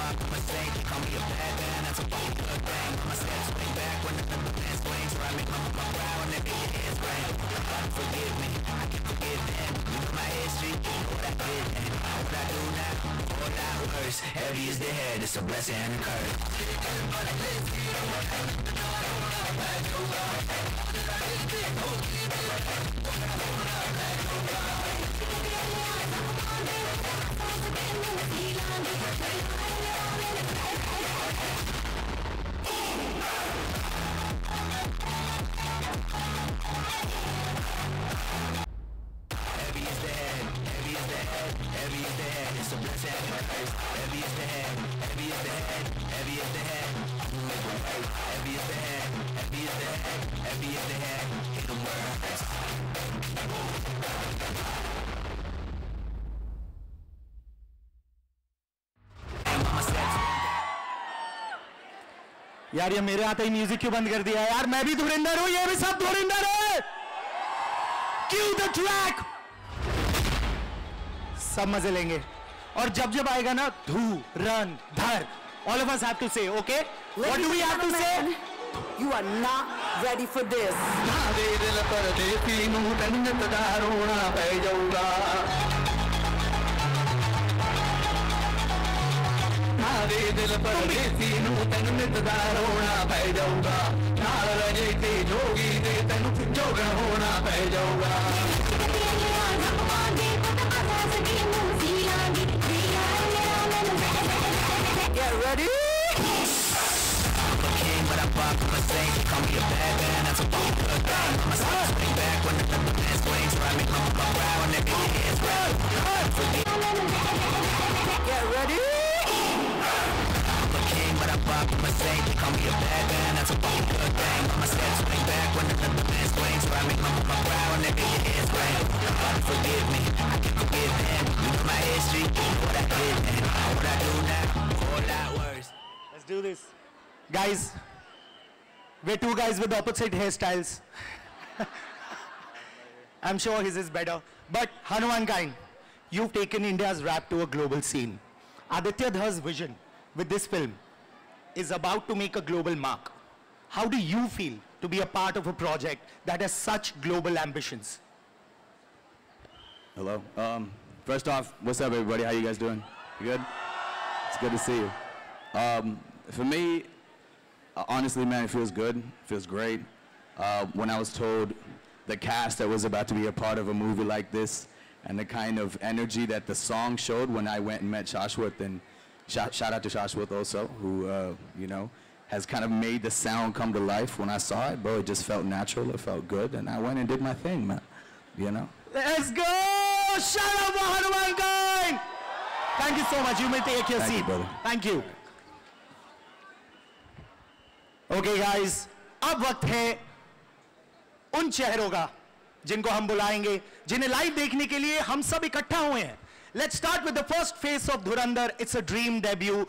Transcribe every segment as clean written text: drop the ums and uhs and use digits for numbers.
pop, I'm a saint. They call me a bad man, that's a fucking good thing. My steps swing back when the man swings. Where I make my brow and then make your hands ring. God forgive me, I can forgive them. You know my history, you know what I did then. What I do now, all that worse. Heavy is the head, it's a blessing and a curse. It's a blessing and a curse. Heavy is the head, heavy is the head, heavy is the head. Heavy is the head, heavy is the head, heavy is the head. Hit 'em where it hurts. यार ये मेरे आते ही music क्यों बंद कर दिया यार? मैं भी धुरिंदर हूं, ये भी सब धुरिंदर है। Q the track. सब मजे लेंगे और जब जब आएगा ना धू रन धर, all of us have to say, okay? What do we have to say? You are not ready for this. Get ready. I'm a king, but I pop, I'm a saint. They call me a bad man, that's a fucking good thing. My steps swing back when the man swings. Where I make my brow and then make your hands ring. Get ready. I'm a king, but I pop, I'm a saint. They call me a bad man, that's a fucking good thing. My steps swing back when the man swings. Where I make my brow and then make your hands ring. God forgive me, I can forgive them. You know my history, you know what I did then. What I do now, all that worse. Let's do this. Guys, we're two guys with opposite hairstyles. I'm sure his is better. But Hanuman Kind, you've taken India's rap to a global scene. Aditya Dhar's vision with this film is about to make a global mark. How do you feel to be a part of a project that has such global ambitions? Hello. First off, what's up, everybody? How you guys doing? You good? It's good to see you. For me, honestly, man, it feels good. It feels great. When I was told the cast that was about to be a part of a movie like this and the kind of energy that the song showed when I went and met Shashwat, and shout out to Shashwat also, who, you know, has kind of made the sound come to life. When I saw it, bro, it just felt natural. It felt good. And I went and did my thing, man. You know? Let's go! Shout out for Hanuman Kind! Thank you so much. You may take your Thank seat. you, brother. Thank you. Okay, guys. अब वक्त है उन चेहरों का जिनको हम बुलाएंगे, जिन्हें लाइव देखने के लिए हम सब इकट्ठा हुए हैं. Let's start with the first face of Dhurandhar. It's a dream debut.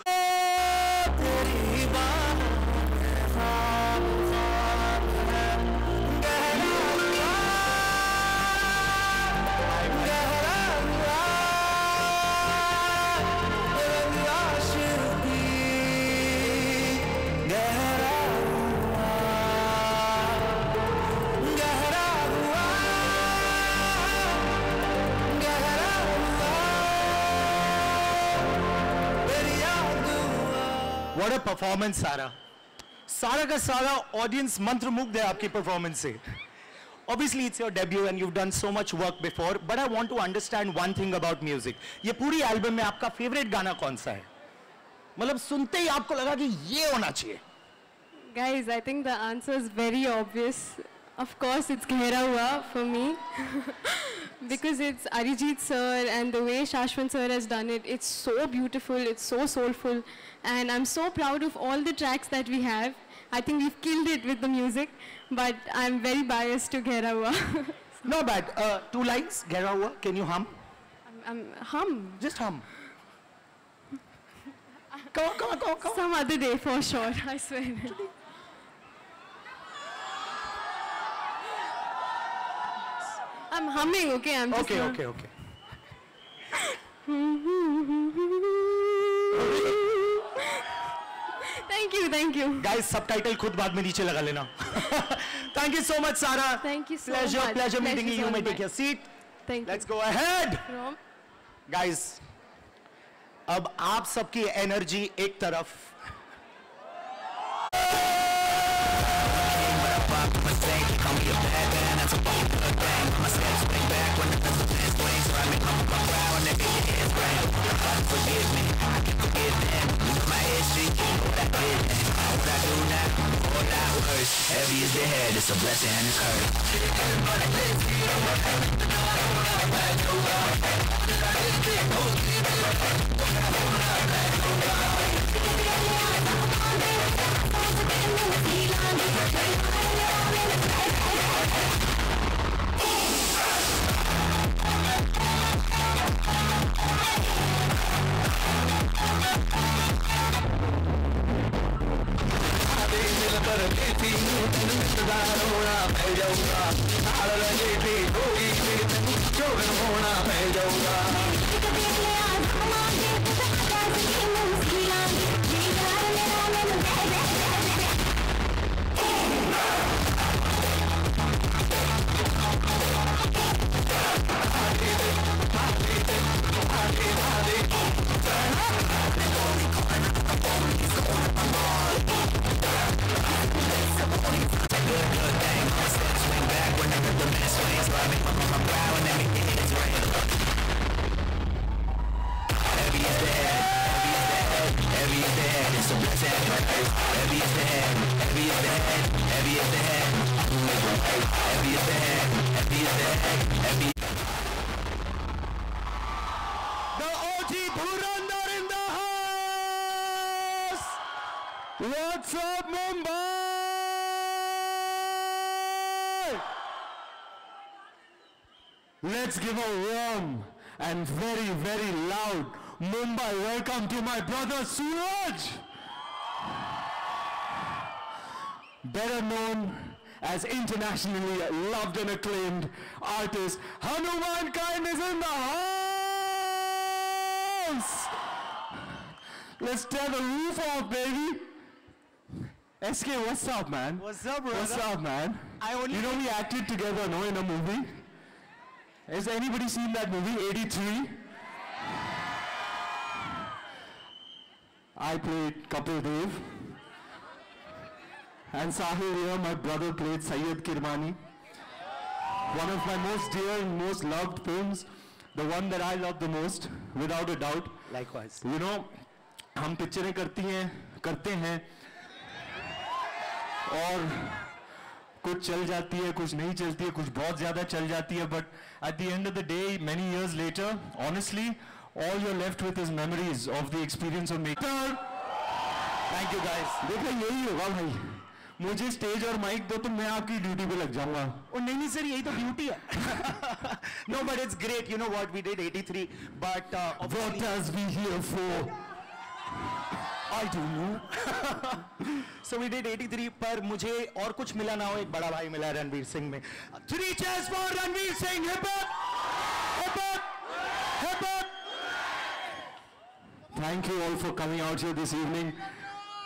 What a performance, Sara. Sara का सारा audience मंत्रमुग्ध है आपकी performance से. Obviously, it's your debut and you've done so much work before, but I want to understand one thing about music. ये पूरी album में आपका favorite गाना कौन सा है? मतलब सुनते ही आपको लगा कि ये होना चाहिए. Guys, I think the answer is very obvious. Of course, it's Gehra Hua for me. Because it's Arijit sir and the way Shashwat sir has done it, it's so beautiful, it's so soulful. And I'm so proud of all the tracks that we have. I think we've killed it with the music, but I'm very biased to Gehra Hua. Not bad. Two lines, Gehra Hua. Can you hum? Hum. Just hum. Come on. Some other day for sure, I swear. I'm humming, okay? I'm just Okay. Thank you. Guys, subtitle खुद बाद में नीचे लगा लेना. Thank you so much, Sara. Thank you so Pleasure, much. pleasure meeting you. so You may much. take your seat. Thank Let's you. go ahead. From Guys, अब आप सबकी energy एक तरफ. Heavy is the head, it's a blessing and it's hurt. The OG Dhurandhar in the house! What's up, Mumbai? Let's give a warm and very, very loud Mumbai welcome to my brother Suraj! Better known as internationally loved and acclaimed artist Hanuman Kind is in the house! Let's tear the roof off, baby! SK, what's up, man? What's up, brother? What's up, man? You know we acted together, no, in a movie? Has anybody seen that movie, 83? I played Kapil Dev. And Sahil here, my brother, played Syed Kirmani. One of my most dear and most loved films. The one that I love the most, without a doubt. Likewise. You know, हम पिक्चरें करते हैं और कुछ चल जाती है, कुछ नहीं चलती है, कुछ बहुत ज़्यादा चल जाती है, but at the end of the day, many years later, honestly, all you're left with is memories of the experience of making. Thank you guys. देखा यही होगा भाई. मुझे स्टेज और माइक दो तो मैं आपकी ड्यूटी पे लग जाऊंगा. और नहीं सर यही तो ड्यूटी है. No, but it's great. You know what, we did 83, but what does we here for? I don't know. So we did 83, पर मुझे और कुछ मिला ना हो, एक बड़ा भाई मिला रणवीर सिंह में. 3 cheers for Ranveer Singh. Hip hop, hip hop, hip hop. Thank you all for coming out here this evening.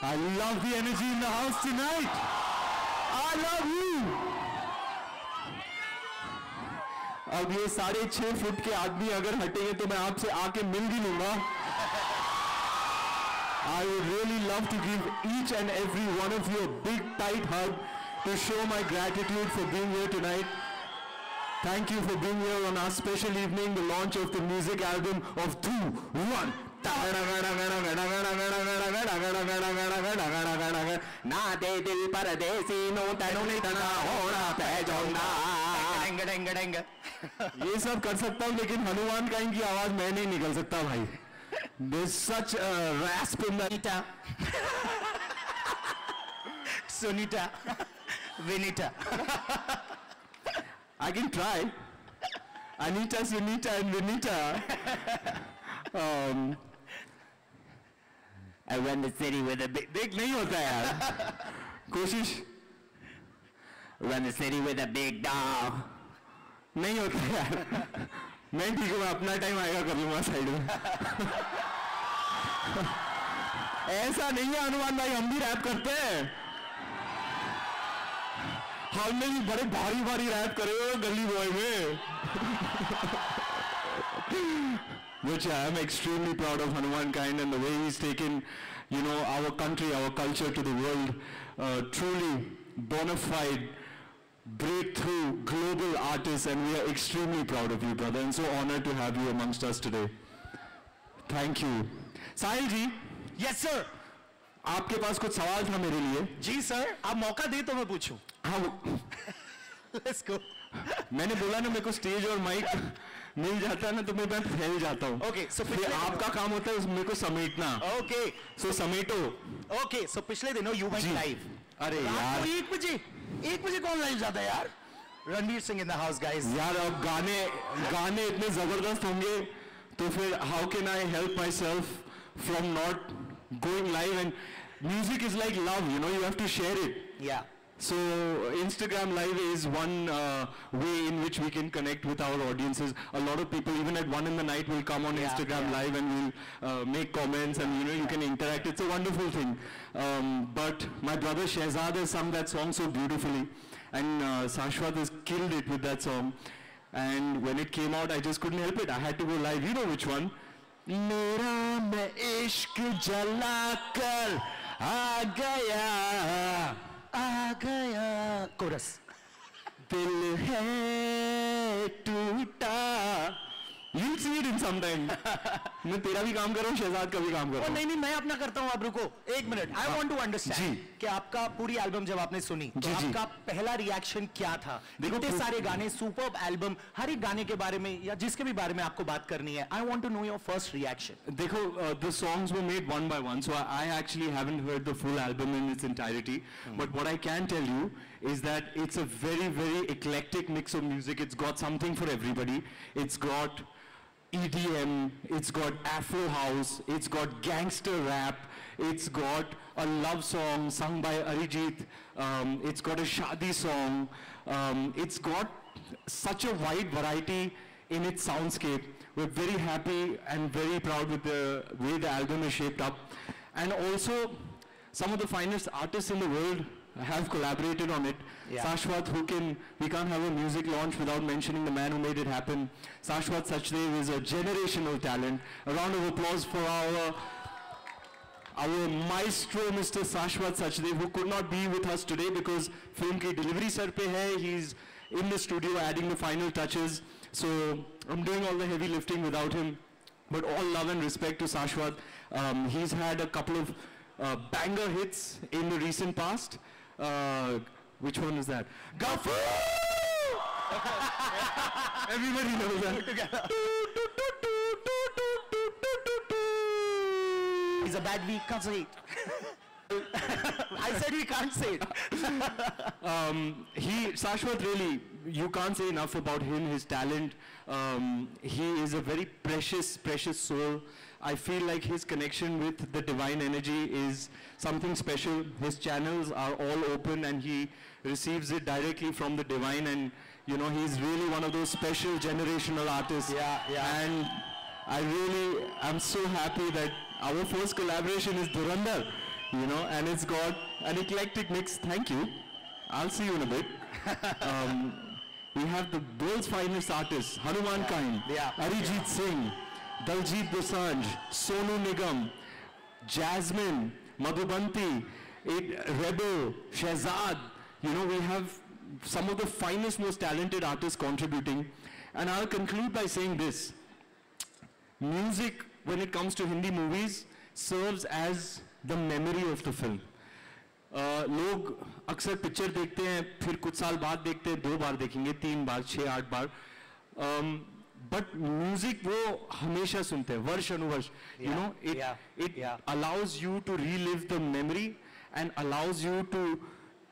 I love the energy in the house tonight. I love you. अब ये 6.5 फुट के आदमी अगर हटेंगे तो मैं आपसे आके मिल भी लूंगा. I would really love to give each and every one of you a big tight hug to show my gratitude for being here tonight. Thank you for being here on our special evening, the launch of the music album of 2, 1. ना दे दिल परदेसी no तनु नितना होना पैजोंदा. ये सब कर सकता हूँ लेकिन हनुमान काइंड की आवाज मैं नहीं निकल सकता भाई. There's such a rasp in the Sunita, Vinita. I can try. Anita, Sunita, and Vinita. I run the city with a big नहीं होता यार. कोशिश. Run the city with a big dog. नहीं होता यार. मैं ठीक हूँ, अपना टाइम आएगा कर लूँगा साइड में. ऐसा नहीं है हनुमान भाई, हम भी रैप करते हैं, हमने भी बड़े भारी भारी रैप करे हो गली बॉय में. Which I am extremely proud of Hanuman Kind and the way he's taken, you know, our country, our culture to the world. Truly bona fide, breakthrough, global artist, and we are extremely proud of you, brother, and so honored to have you amongst us today. Thank you. Sahil ji, Yes, sir. आपके पास कुछ सवाल था मेरे लिए. जी sir, आप मौका दे तो मैं पूछूं. हाँ, Let's go. मैंने बोला ना मेरे को स्टेज और माइक मिल जाता है ना तो मैं फैल जाता हूँ. Okay, so फिर आपका काम होता है मेरे को समेटना. Okay. So समेटो. Okay, so पिछले दिनों you went जी. live. अरे रात यार. को 1 बजे कौन लाइव जाता है यार? Ranveer Singh in the house, guys. यार अब गाने इतने जबरदस्त होंगे तो फिर how can I help myself from not going live? And music is like love, you know, you have to share it. Yeah. So Instagram Live is one way in which we can connect with our audiences. A lot of people, even at 1 in the night, will come on Instagram Live and will make comments, and you know you can interact. It's a wonderful thing. But my brother Shehzad has sung that song so beautifully, and Shashwat has killed it with that song. And when it came out, I just couldn't help it. I had to go live. You know which one? मेरा मैं इश्क जलाकर आ गया Chorus. दिल है टूटा. You'll see it in some time. मैं तेरा भी काम कर रहा हूँ, शहजाद का भी काम कर रहा हूँ. नहीं मैं अपना करता हूँ, आप रुको 1 minute. I want to understand जी. कि आपका पूरी एल्बम जब आपने सुनी तो जी, जी. आपका पहला रिएक्शन क्या था? देखो, इतने सारे गाने, सुपर्ब एल्बम, हर एक गाने के बारे में या जिसके भी बारे में आपको बात करनी है. I want to know your first reaction. देखो, the songs were made one by one, so I actually haven't heard the full album in its entirety. But what I can tell you is that it's a very, very eclectic mix of music. It's got something for everybody. It's got EDM, it's got Afro house, it's got gangster rap, it's got a love song sung by Arijit, it's got a shadi song, it's got such a wide variety in its soundscape. We're very happy and very proud with the way the album is shaped up. And also, some of the finest artists in the world have collaborated on it. Yeah. Shashwat, we can't have a music launch without mentioning the man who made it happen. Shashwat Sachdev is a generational talent. A round of applause for our maestro, Mr. Shashwat Sachdev, who could not be with us today because film ki delivery sir pe hai. He's in the studio adding the final touches. So I'm doing all the heavy lifting without him. But all love and respect to Shashwat. He's had a couple of banger hits in the recent past. Which one is that? Gafur! Everybody knows that. He's a bad week, can't say it. I said we can't say it. Shashwat, really, you can't say enough about him, his talent. He is a very precious, precious soul. I feel like his connection with the divine energy is something special. His channels are all open and he receives it directly from the divine, and you know, he's really one of those special generational artists. Yeah. And I really am so happy that our first collaboration is Dhurandhar, you know, and it's got an eclectic mix. Thank you. I'll see you in a bit. We have the world's finest artists, Hanuman Kind, Arijit Singh, Daljit Dosanjh, Sonu Nigam, Jasmine, Madhubanti, Rebel, Shehzad. You know, we have some of the finest, most talented artists contributing. And I'll conclude by saying this. Music, when it comes to Hindi movies, serves as the memory of the film. लोग अक्सर picture देखते हैं, फिर कुछ साल बाद देखते हैं, 2 बार देखेंगे, 3 बार, 6, 8 बार. But music वो हमेशा सुनते हैं, वर्ष अनुवर्ष. You know, it allows you to relive the memory and allows you to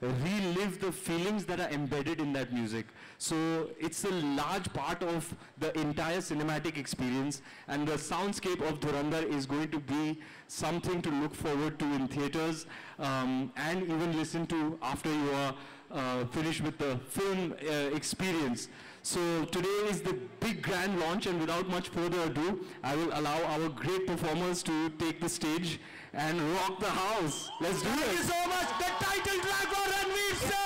relive the feelings that are embedded in that music. So it's a large part of the entire cinematic experience, and the soundscape of Dhurandhar is going to be something to look forward to in theaters and even listen to after you are finished with the film experience. So today is the big grand launch, and without much further ado, I will allow our great performers to take the stage and rock the house. Let's do it. Thank you so much. The title track for Ranveer Singh.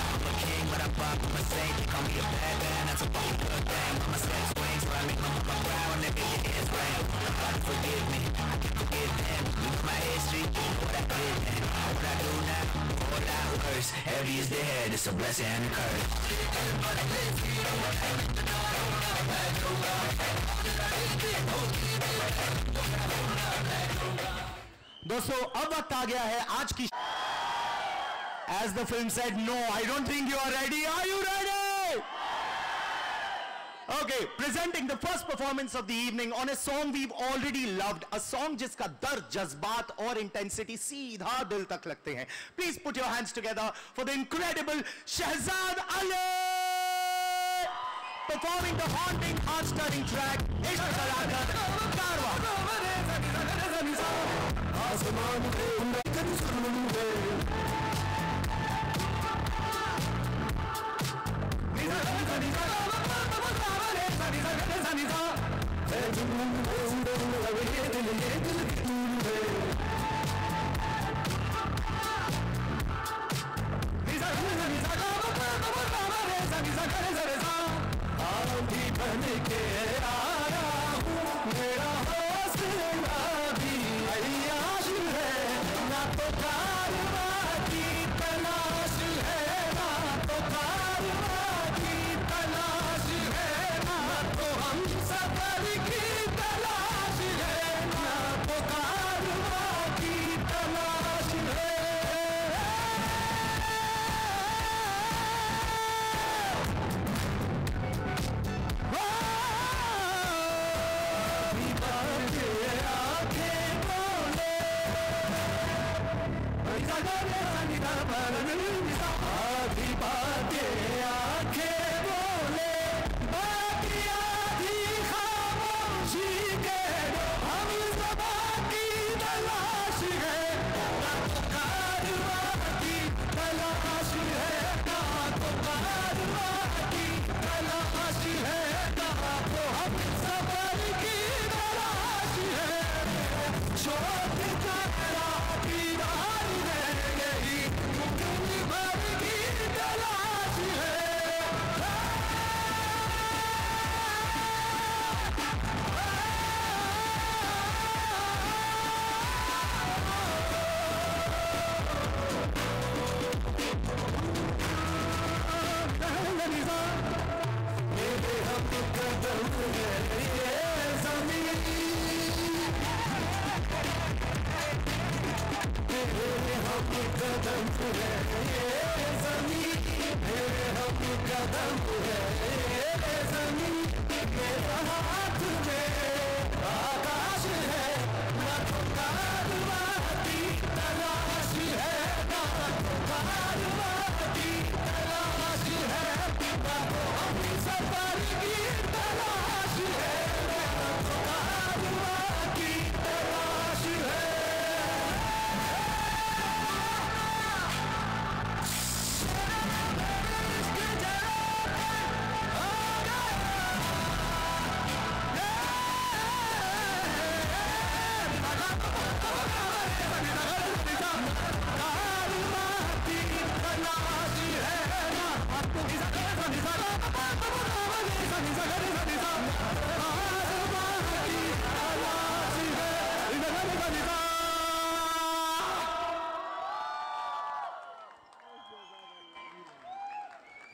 I'm a king, but I pop on my stage. They call me a bad man, that's a fucking good thing. Mama set swings where I make my mama proud. Nigga, your hands ring. God forgive me, I can forgive them. You know my history, you know what I did then. What I do now, all that worse. Heavy is the head, it's a blessing and a curse. दोस्तों अब वक्त आ गया है आज की As the film said, no, I don't think you are ready. Are you ready? Okay, presenting the first performance of the evening on a song we've already loved, a song जिसका दर्द, जज्बात और intensity सीधा दिल तक लगते हैं. Please put your hands together for the incredible Shehzad Ali, performing the haunting, heart-stirring track Ishq Kalakat Karwa.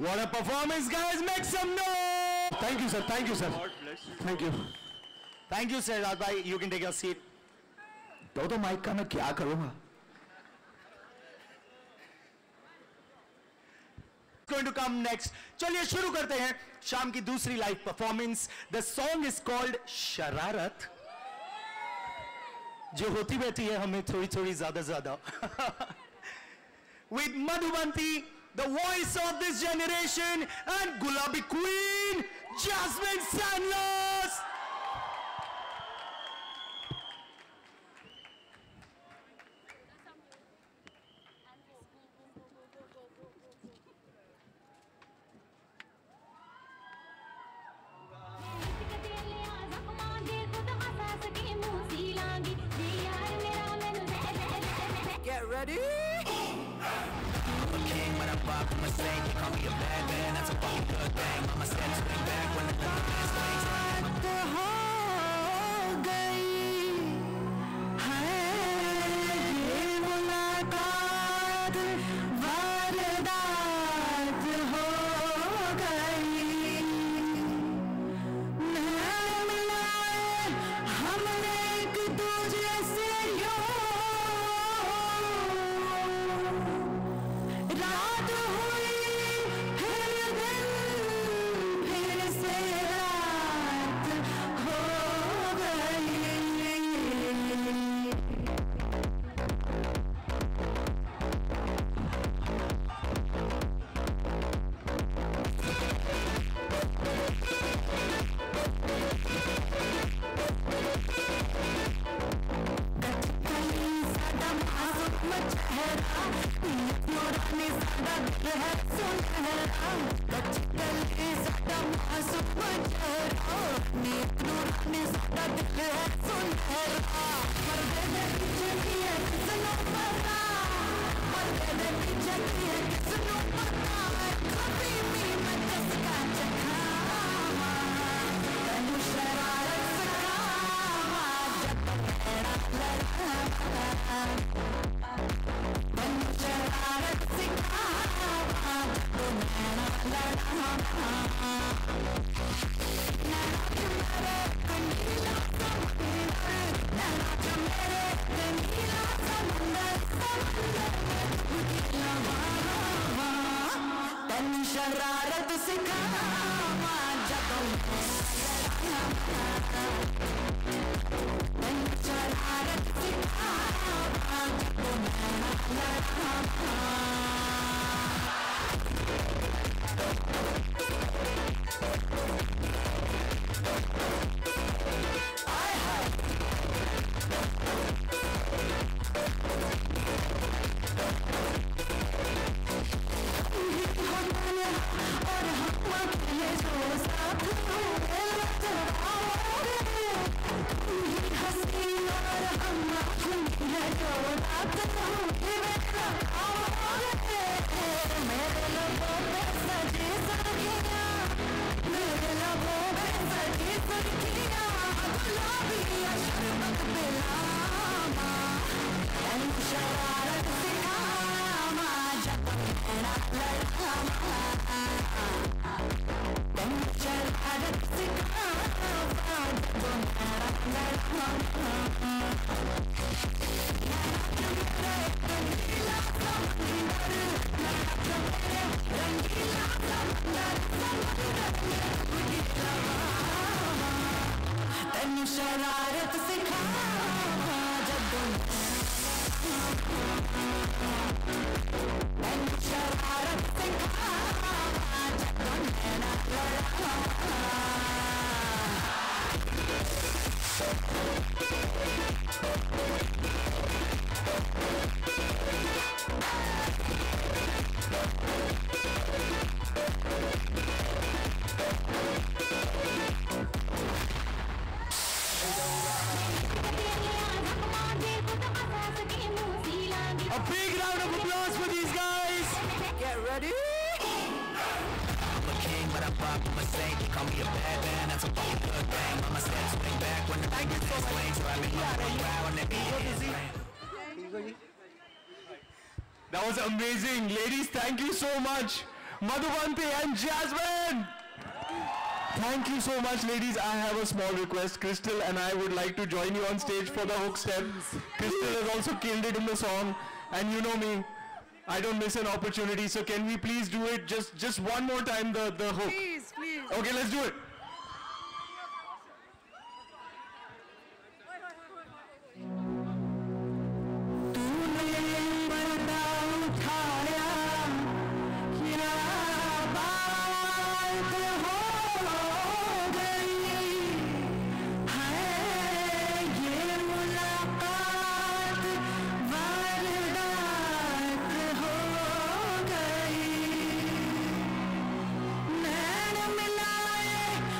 What a performance, guys! Make some noise! Thank you, sir. Thank you, sir. Thank you. Thank you, sir. Bhai, you can take your seat. दो mic का मैं क्या करूँगा? Going to come next. चलिए शुरू करते हैं शाम की दूसरी live performance. The song is called शरारत, जो होती रहती है हमें थोड़ी थोड़ी ज्यादा. With Madhubanti, the voice of this generation, and Gulabi Queen, Jasmine Sanders. Get ready. I'm a king, but I pop from a saint. They call me a bad man, that's a fucking good thing. Mama said swing back when the man swings. That was amazing. Ladies, thank you so much. Madhuvanti and Jasmine. Thank you so much, ladies. I have a small request. Crystal and I would like to join you on stage for the hook step. Crystal has also killed it in the song. And you know me, I don't miss an opportunity. So can we please do it just one more time, the hook? Please, please. Okay, let's do it. मिलाए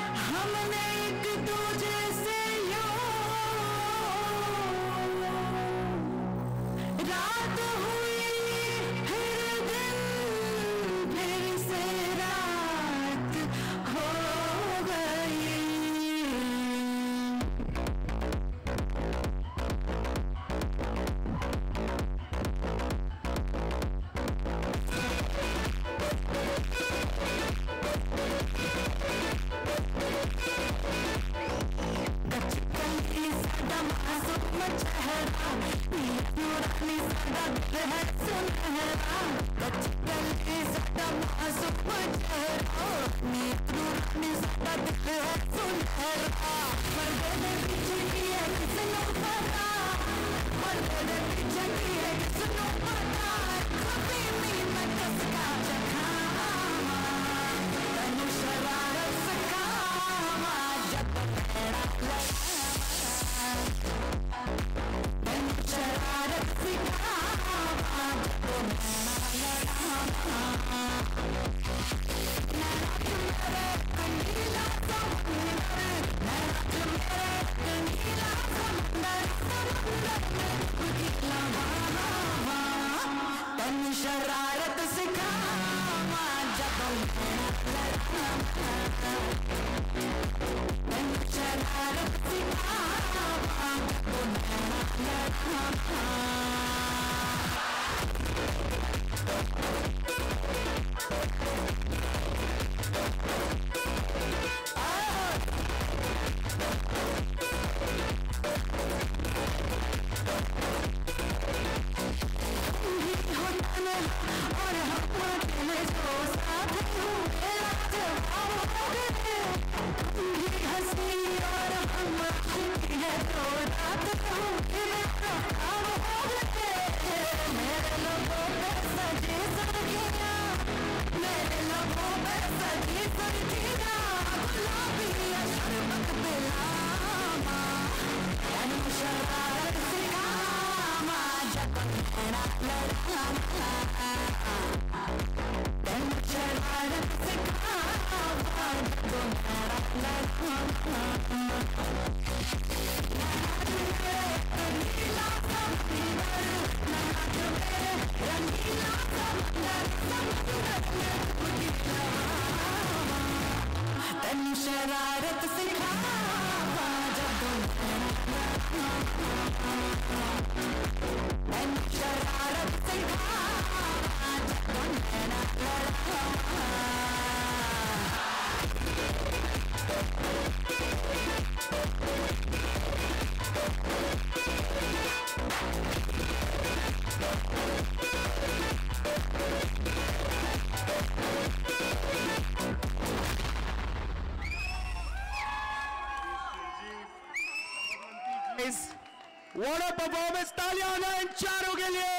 What a performance! तालियां होना इन चारों के लिए!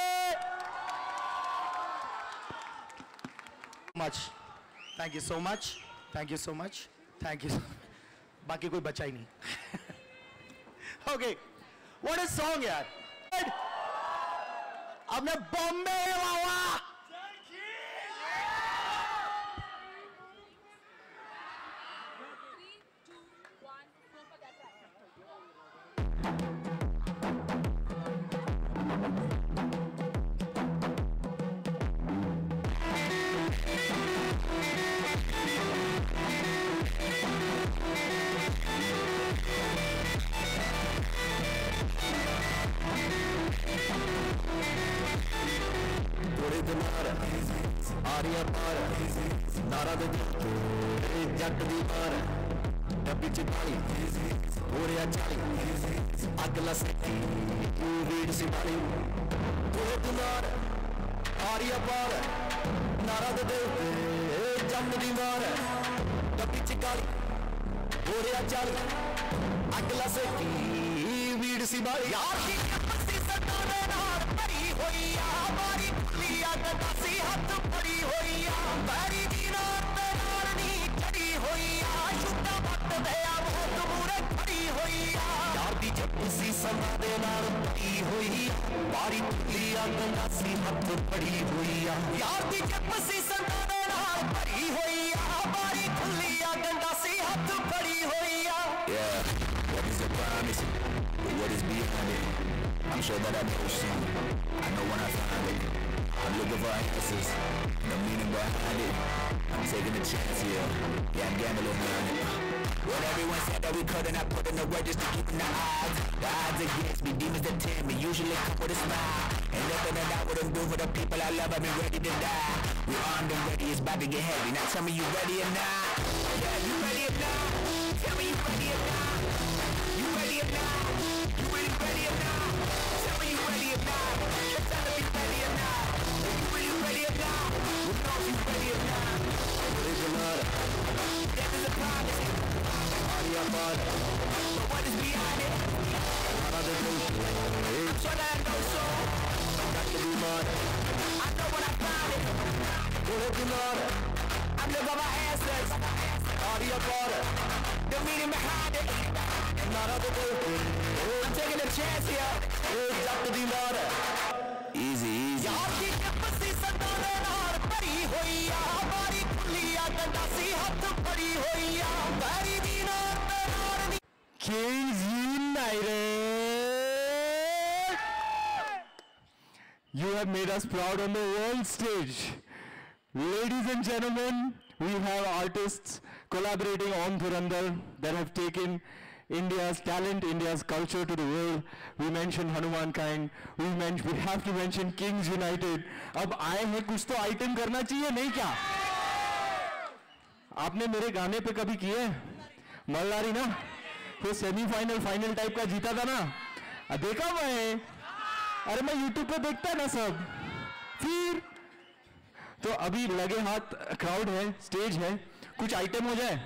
Much. Thank you so much. Thank you so much. Thank you. बाकी कोई बचा ही नहीं. Okay. What a song यार. अपने बॉम्बे वावा. आरिया पार नारा दे जट दी मार डब्बी च पानी पूरे चाली अगला सकी वीड सिपाही पूरे दुनार आरिया पार नारा दे जट दी मार डब्बी च पानी पूरे चाली अगला सकी वीड सिपाही यार की मस्ती सताने नार भरी हुई हमारी खुलिया गदासी हाथ पड़ी हुई बैरी दी रात नार नी चढ़ी हुई शुद्धा वक्त दया बहुत बुरे खड़ी हुई यार दी जप्सी समा दे नार पड़ी हुई बारी खुलिया गदासी हाथ पड़ी हुई यार दी जप्सी समा दे नार पड़ी हुई बारी खुलिया गदासी हाथ पड़ी हुई Yeah, what is the promise? What is behind it? I'm sure that I know soon. I know when I find it. I'm looking for answers, the meaning behind it. I'm taking a chance here. Yeah, I'm gambling on it. What everyone said that we couldn't, I put in the work just to keep in the odds. The odds against me, demons that tempt me, usually come with a smile. And nothing that I wouldn't do for the people I love, I've been ready to die. We're armed and ready, it's about to get heavy. Now tell me you ready or not? Yeah, you ready or not? Tell me you ready or not? You ready or not? You really ready or not? murder. But what is behind it? Another day. I'm sure that I know so. Got to be murder. I know when I found it. Bullet in order. I live by my ancestors. Audio border. The meaning behind it. Another day. I'm taking a chance here. Got to be murder. Easy, easy. आपकी capacity सदाने नार पड़ी हुई है हमारी पुलिया गंडासी हाथ पड़ी हुई है हमारी दीनार नार Kings United! You have made us proud on the world stage. Ladies and gentlemen, we have artists collaborating on Dhurandhar that have taken India's talent, India's culture to the world. We mentioned Hanuman Kind. We have to mention Kings United. अब आए हैं कुछ तो item करना चाहिए नहीं क्या? आपने मेरे गाने पे कभी किए? मल्लारी ना? फिर सेमीफाइनल फाइनल टाइप का जीता था ना? देखा मैं? अरे मैं YouTube पे देखता ना सब. फिर तो अभी लगे हाथ क्राउड है, स्टेज है, कुछ आइटम हो जाए.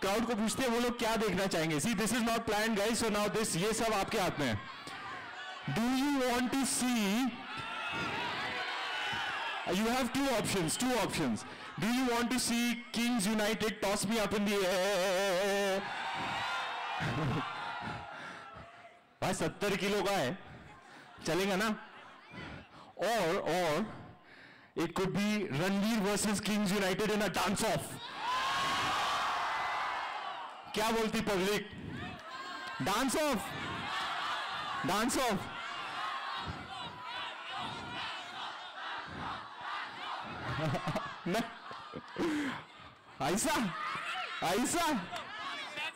क्राउड को पूछते हैं वो लोग क्या देखना चाहेंगे. See this is not plan guys, so now this ये सब आपके हाथ में है. Do you want to see, you have two options. Do you want to see Kings United toss me up in the air? भाई 70 kilo का है, चलेगा ना? और it could be Ranveer versus Kings United in a dance off. क्या बोलती public? Dance of. ऐसा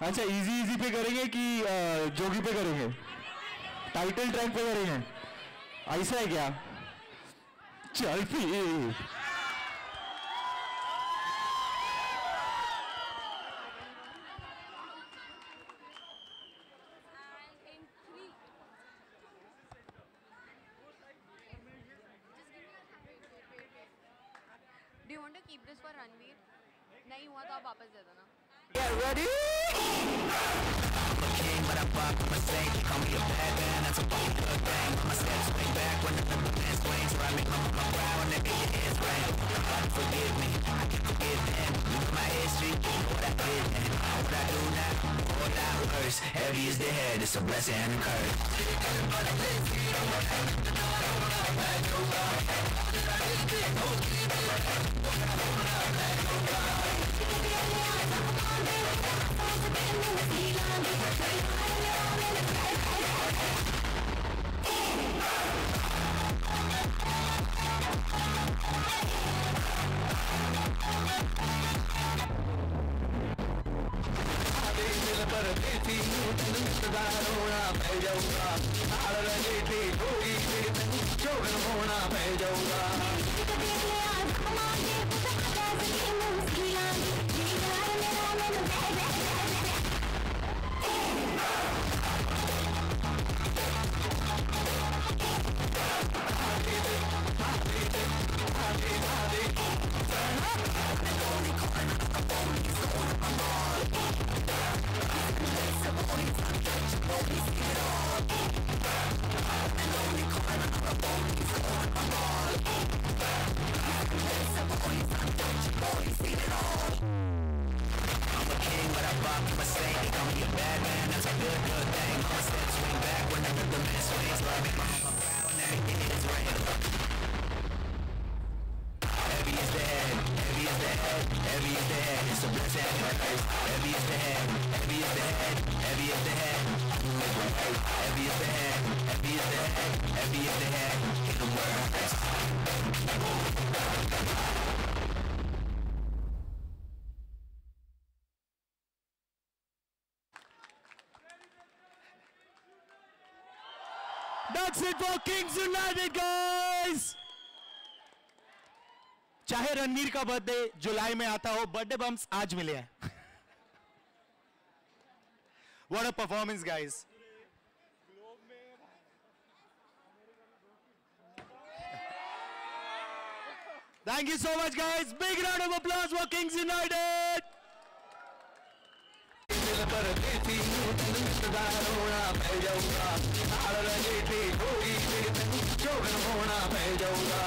अच्छा, इजी पे करेंगे कि जोगी पे करेंगे? टाइटल ट्रैक पे करेंगे? ऐसा है क्या? चल फिर. Do you want to keep this for Ranveer? नहीं हुआ तो आप वापस दे देना. Get ready. I'm a king, but I fuck with my saint. They call me a bad man, that's a fucking good thing. My steps swing back when the man swings. Where I make my mama proud when they get your hands ring. God forgive me, I can forgive them. You know my history, you know what I did then. What I do now, all that worse. Heavy is the head, it's a blessing and a curse. That's it for Kings United, guys. चाहे रणवीर का birthday जुलाई में आता हो, birthday bumps आज मिले हैं. What a performance, guys. Thank you so much, guys. Big round of applause for Kings United. ਦਾ ਰੋਣਾ ਪੈ ਜਾਊਗਾ ਨਾਲ ਰੰਗੇ ਤੇ ਹੋਈ ਤੇ ਤੈਨੂੰ ਜੋਗਨ ਹੋਣਾ ਪੈ ਜਾਊਗਾ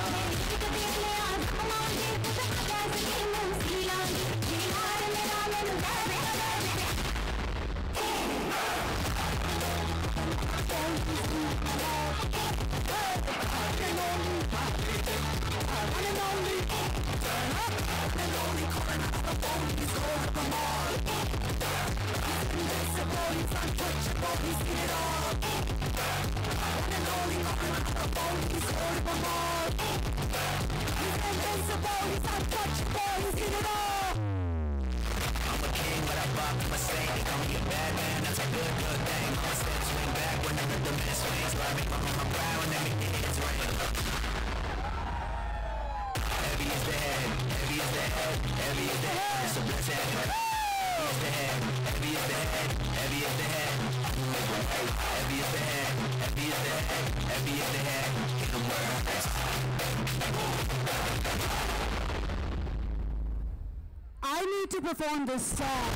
I need to perform this song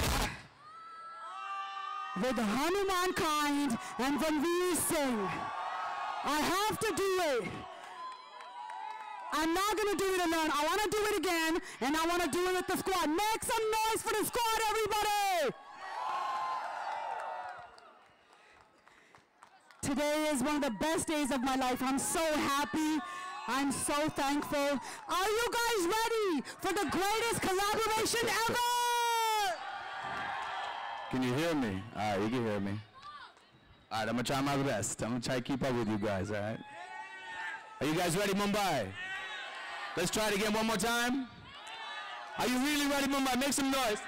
with Hanuman Kind and Ranveer Singh. I have to do it. I'm not going to do it alone. I want to do it again, and I want to do it with the squad. Make some noise for the squad, everybody! Today is one of the best days of my life. I'm so happy. I'm so thankful. Are you guys ready for the greatest collaboration ever? Can you hear me? All right, you can hear me. All right, I'm going to try my best. I'm going to try to keep up with you guys, all right? Are you guys ready, Mumbai? Let's try it again one more time. Are you really ready, Mumbai? Make some noise.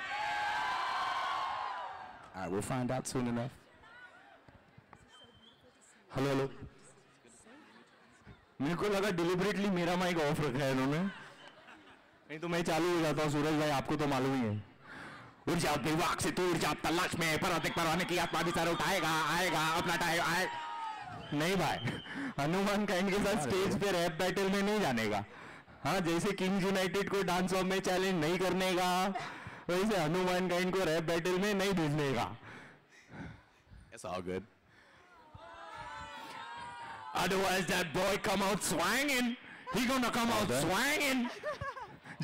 All right, we'll find out soon enough. Hello hello मेरे को लगा deliberately मेरा mic off रखा है इन्होंने नहीं तो मैं चालू हो जाता हूँ सूरज भाई आपको तो मालूम ही है ऊर्जा विभाग से तू ऊर्जा तलाश में पर्वतिक परवाने की आत्मा भी सर उठाएगा आएगा अपना आए नहीं भाई हनुमान काइंड के साथ स्टेज पे रैप बैटल में नहीं जाने का हाँ जैसे किंग्स यूनाइटेड को डांस ऑफ में चैलेंज नहीं करने का वैसे हनुमान काइंड को रैप बैटल में नहीं भेजने का It's all good. Otherwise that boy come out swinging. He gonna come out swinging.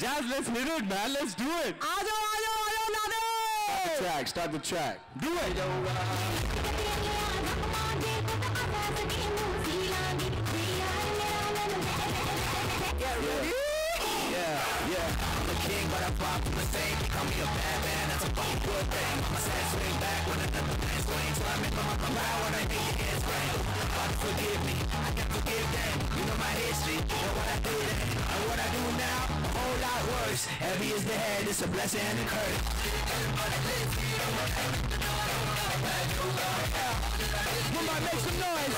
Jazz, let's hit it, man. Let's do it. Aajo, Nade! Start the track. Do it. Get ready? Yeah. I'm the king, but I pop from the same. They call me a bad man, that's a fucking good thing. My set swing back when another man swings. So I make my proud when I make your hands ring. God forgive me, I can forgive them. You know my history, you know what I did then. And what I do now, a whole lot worse. Heavy is the head, it's a blessing and a curse. Come on, make some noise.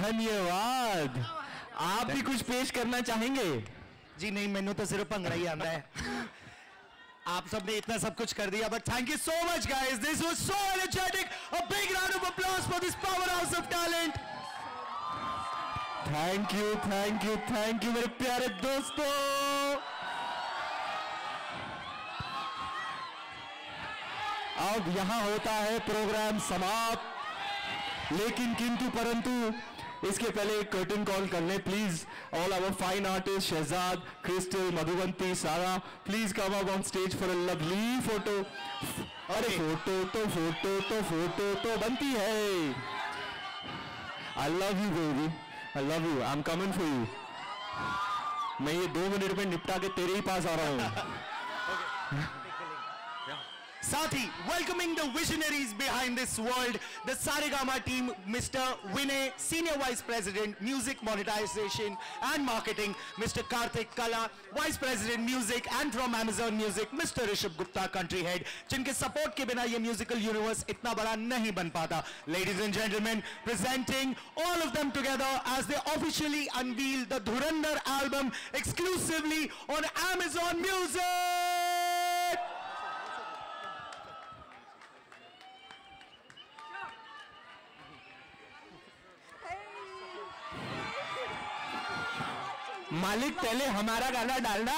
धन्यवाद आप भी कुछ पेश करना चाहेंगे जी नहीं मैनू तो सिर्फ भंगड़ा ही आंदा है आप सबने इतना सब कुछ कर दिया, but thank you so much guys. This was so energetic. A big round of applause for this powerhouse of talent. Thank you thank you thank you मेरे प्यारे दोस्तों. अब यहां होता है प्रोग्राम समाप्त, लेकिन किंतु परंतु इसके पहले एक कर्टन कॉल कर लें please. All our fine artist Shahzad, Crystal, Madhuvanti, Sara, please come up on stage for a lovely photo. अरे फोटो तो बनती है. I love you baby, I love you, I am coming for you. मैं ये 2 मिनट में निपटा के तेरे ही पास आ रहा हूं. साथ ही welcoming the visionaries behind this world, the Saregama team, Mr. Vinay, Senior Vice President, Music Monetization and Marketing, Mr. Karthik Kala, Vice President Music and from Amazon Music, Mr. Rishabh Gupta, Country Head, जिनके support के बिना ये musical universe इतना बड़ा नहीं बन पाता. Ladies and gentlemen, presenting all of them together as they officially unveil the Dhurandhar album exclusively on Amazon Music. मालिक पहले हमारा गाना डालना.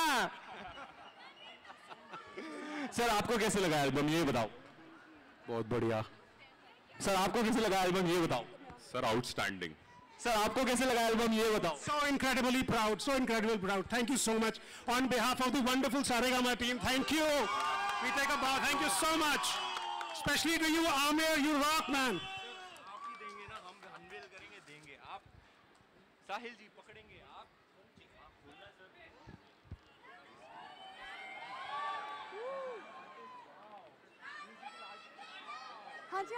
सर आपको कैसे लगा एल्बम ये बताओ. बहुत बढ़िया. सर आपको कैसे लगा एल्बम ये बताओ. Sir outstanding. सर आपको कैसे लगा एल्बम ये बताओ. So incredibly proud. Thank you so much on behalf of the wonderful Saregama team. Thank you. We take a bow. Thank you so much. Especially to you, Amir. You rock, man. साहिल जी पकड़ेंगे आप. हाँ जी.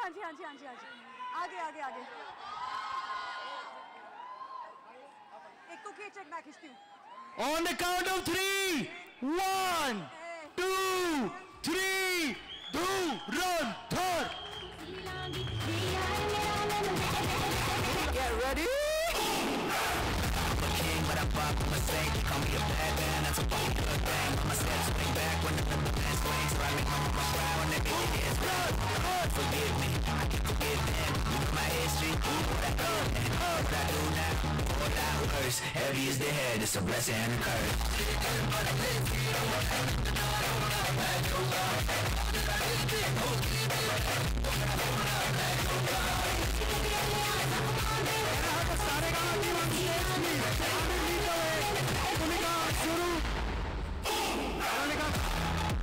आगे. एक तो के check मैं खींचती हूँ. On the count of 3, 1, 2, 3, Dhurandhar. Get ready. I'm a king, but I fuck with my saint. They call me a bad man, that's a fucking good thing. Mama said swing back when the man swings. So I make my mama cry when they get their hands raised. God forgive me, I can forgive them. You know my history, what I did then, what I do now. All that worse, heavy is the head, it's a blessing and a curse.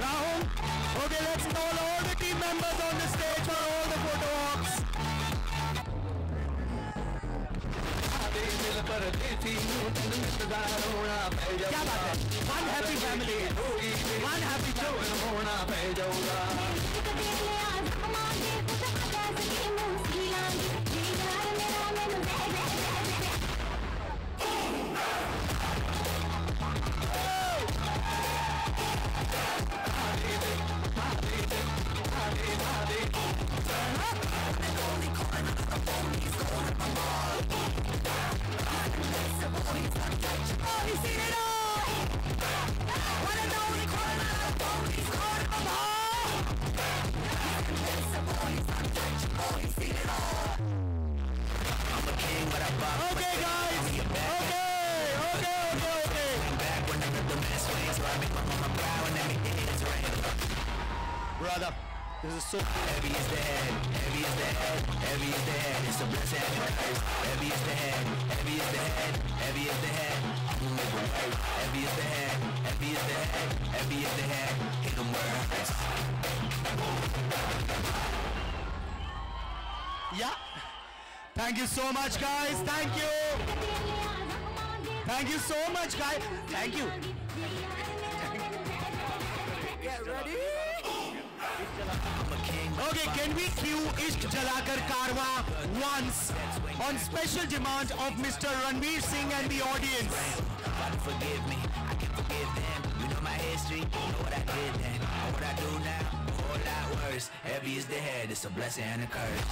Rahul, okay, let's call all the team members on the stage for all the photo ops. क्या बात है? One happy family, one happy children. Okay guys, okay. Brother, this is so heavy is the head, heavy is the head, heavy is the head. It's a blessing and a curse. Heavy is the head, heavy is the head, heavy is the head. I'm gonna make it right. Heavy is the head, heavy is the head, heavy is the head. Hit 'em where it hurts. Yeah. Thank you so much, guys. Thank you. Thank you so much, guys. Thank you. Get ready. Okay, can we cue Ishq Jalakar Karwa once on special demand of Mr. Ranveer Singh and the audience? God forgive me, I can forgive them. You know my history, you know what I did then, know what I do now. A whole lot worse. Heavy is the head, it's a blessing and a curse.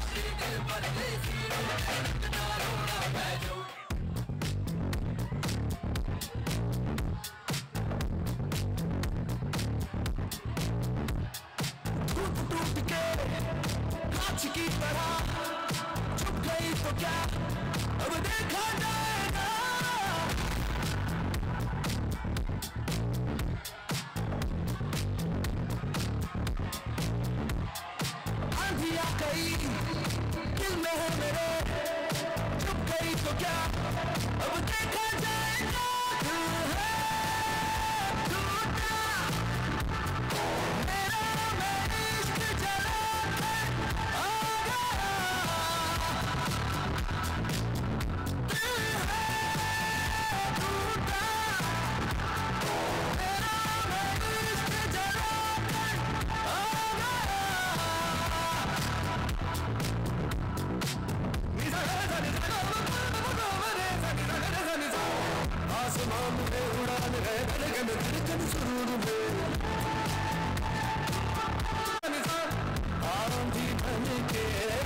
तो क्या अब देखा जाएगा आंधियां कई दिल में है मेरे चुप गई तो क्या अब देखा जाएगा दिल है टूटा मेरा मैं इश्क जला कर आ गया दिल है टूटा मेरा मैं इश्क जला कर आ गया आसमान में उड़ान है धड़कन धड़कन सुरूर में आंधी बन के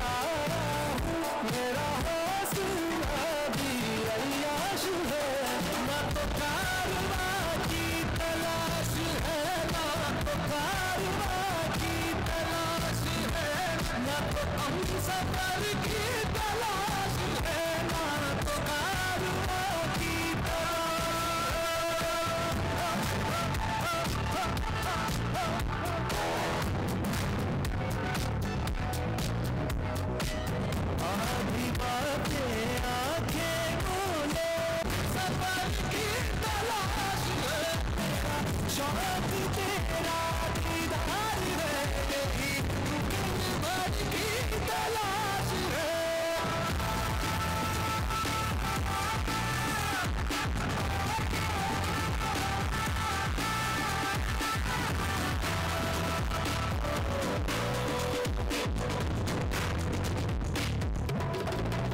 आया हूँ मेरा हौसला भी अय्याश है ना तो कारवां की तलाश है ना तो कारवां की तलाश है ना तो हम सफर की तलाश है ना तो कारवां की आधी बातें आंखें बोले सफर की तलाश है शौक तेरा दीदार है यही भर की तलाश है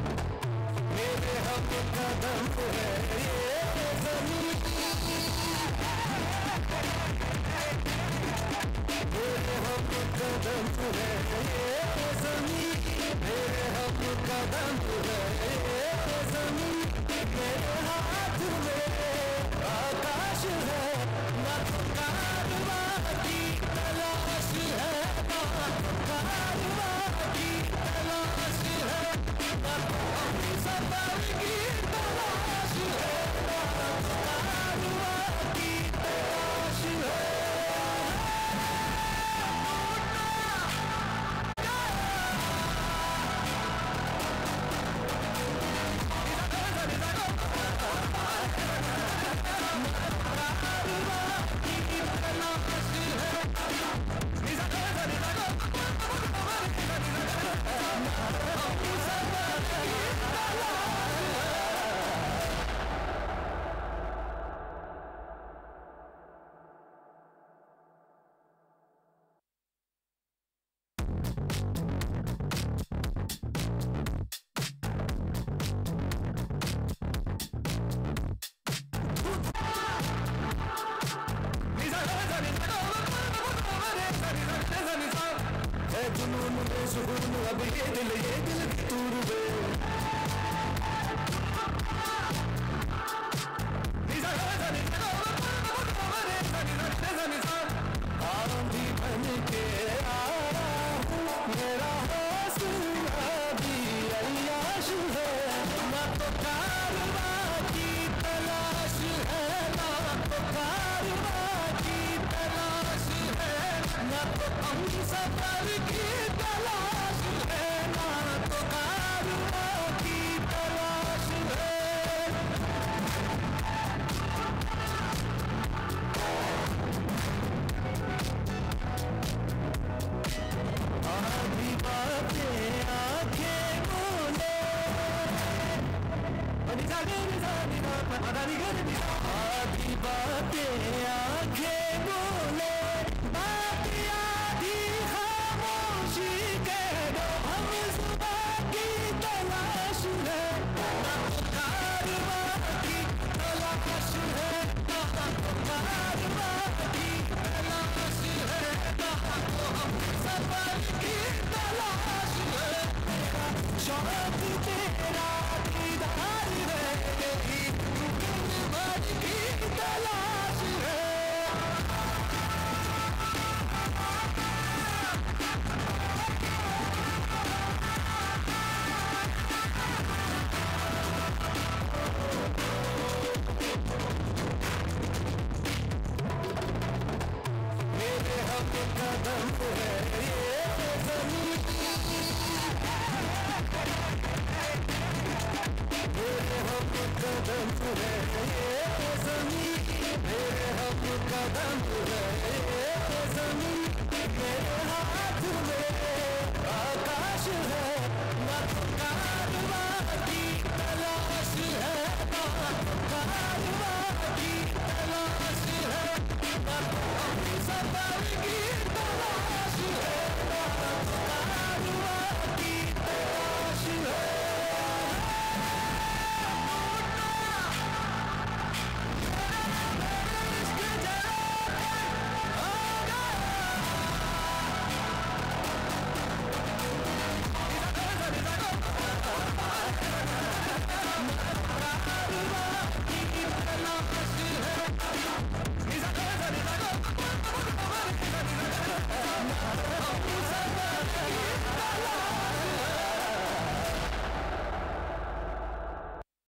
मेरे हम कदम है ये ज़मीन मेरे हम कदम है ये ज़मीन मेरे हम कदम है ये ज़मीन मेरे हाथ में आकाश है ना तो कारवां की तलाश है ना तो कारवां की तलाश है ना तो हम सफर की तलाश है ना तो कारवां की तलाश है है जुनून में सुकून अब ये दिल की तूर में आंधी बन के आया हूँ मेरा हौसला भी अय्याश है ना तो कारवां की तलाश है ना तो कारवां की तलाश है ना तो हम सफर की तलाश है ना तो कारवां की तलाश है आधी बातें आंखें बोले आधी बातें आंखें बोले बात आधी खामोशी कह दो हम जुबां की तलाश है ना तो कारवां की तलाश है ना तो कारवां की तलाश है ना तो हम सफर की तलाश है शौक तेरा दीदार है यही भर की तलाश है कदम है ये ज़मीन मेरे हम कदम है ये ज़मीन मेरे हम कदम है ये ज़मीन मेरे हम